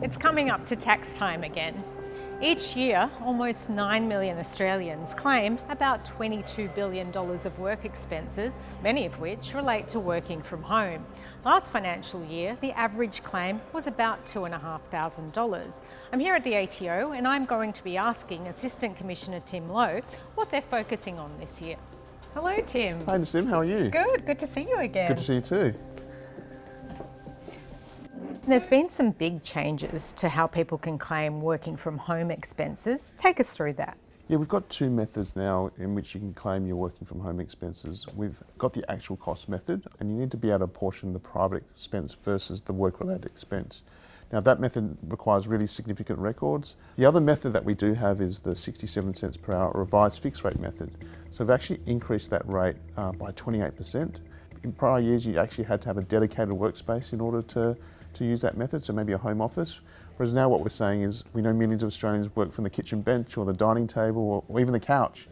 It's coming up to tax time again. Each year, almost 9 million Australians claim about $22 billion of work expenses, many of which relate to working from home. Last financial year, the average claim was about $2,500. I'm here at the ATO and I'm going to be asking Assistant Commissioner Tim Lowe what they're focusing on this year. Hello, Tim. Hi, Nassim, how are you? Good to see you again. Good to see you too. There's been some big changes to how people can claim working from home expenses. Take us through that. Yeah, we've got two methods now in which you can claim your working from home expenses. We've got the actual cost method, and you need to be able to apportion the private expense versus the work-related expense. Now that method requires really significant records. The other method that we do have is the 67 cents per hour revised fixed rate method. So we've actually increased that rate by 28%. In prior years, you actually had to have a dedicated workspace in order to use that method, so maybe a home office. Whereas now what we're saying is we know millions of Australians work from the kitchen bench or the dining table or even the couch.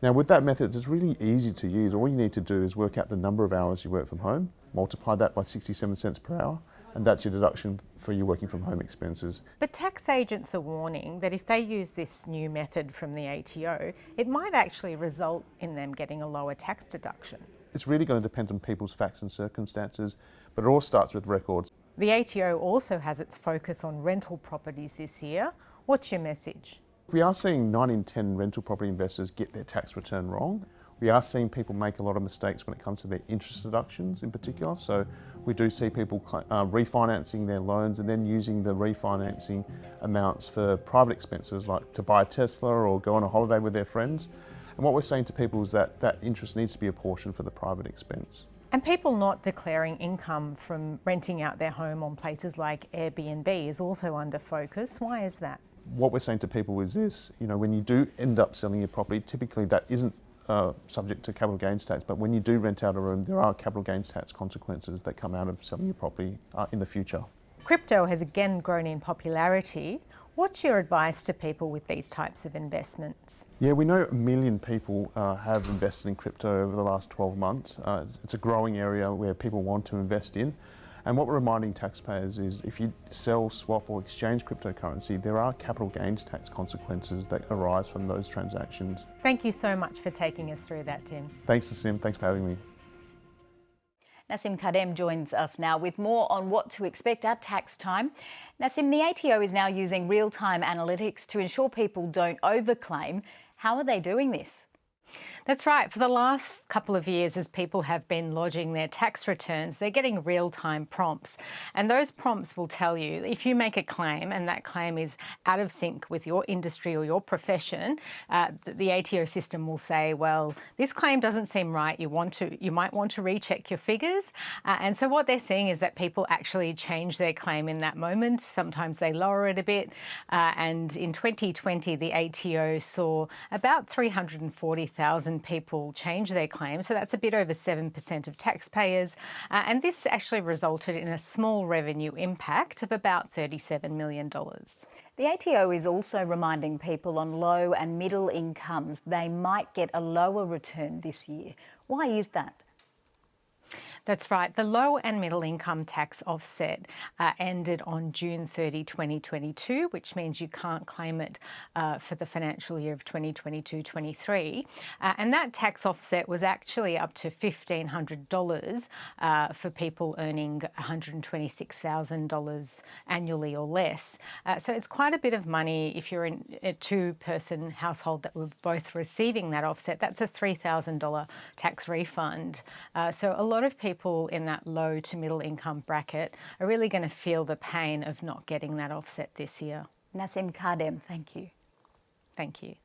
Now with that method, it's really easy to use. All you need to do is work out the number of hours you work from home, multiply that by 67 cents per hour, and that's your deduction for your working from home expenses. But tax agents are warning that if they use this new method from the ATO, it might actually result in them getting a lower tax deduction. It's really going to depend on people's facts and circumstances, but it all starts with records. The ATO also has its focus on rental properties this year. What's your message? We are seeing 9 in 10 rental property investors get their tax return wrong. We are seeing people make a lot of mistakes when it comes to their interest deductions in particular. So we do see people refinancing their loans and then using the refinancing amounts for private expenses like to buy a Tesla or go on a holiday with their friends. And what we're saying to people is that that interest needs to be apportioned for the private expense. And people not declaring income from renting out their home on places like Airbnb is also under focus. Why is that? What we're saying to people is this, when you do end up selling your property, typically that isn't subject to capital gains tax, but when you do rent out a room, there are capital gains tax consequences that come out of selling your property in the future. Crypto has again grown in popularity. What's your advice to people with these types of investments? Yeah, we know 1 million people have invested in crypto over the last 12 months. It's a growing area where people want to invest in. And what we're reminding taxpayers is if you sell, swap or exchange cryptocurrency, there are capital gains tax consequences that arise from those transactions. Thank you so much for taking us through that, Tim. Thanks, Nassim. Thanks for having me. Nassim Khadem joins us now with more on what to expect at tax time. Nassim, the ATO is now using real-time analytics to ensure people don't overclaim. How are they doing this? That's right. For the last couple of years, as people have been lodging their tax returns, they're getting real-time prompts. And those prompts will tell you if you make a claim and that claim is out of sync with your industry or your profession, the ATO system will say, well, this claim doesn't seem right. You might want to recheck your figures. And so what they're seeing is that people actually change their claim in that moment. Sometimes they lower it a bit. And in 2020, the ATO saw about 340,000 people change their claims, so that's a bit over 7% of taxpayers, and this actually resulted in a small revenue impact of about $37 million. The ATO is also reminding people on low and middle incomes they might get a lower return this year. Why is that? That's right. The low and middle income tax offset ended on June 30, 2022, which means you can't claim it for the financial year of 2022-23. And that tax offset was actually up to $1,500 for people earning $126,000 annually or less. So it's quite a bit of money if you're in a two-person household that were both receiving that offset. That's a $3,000 tax refund. So a lot of people in that low to middle income bracket are really going to feel the pain of not getting that offset this year. Nassim Khadem, thank you. Thank you.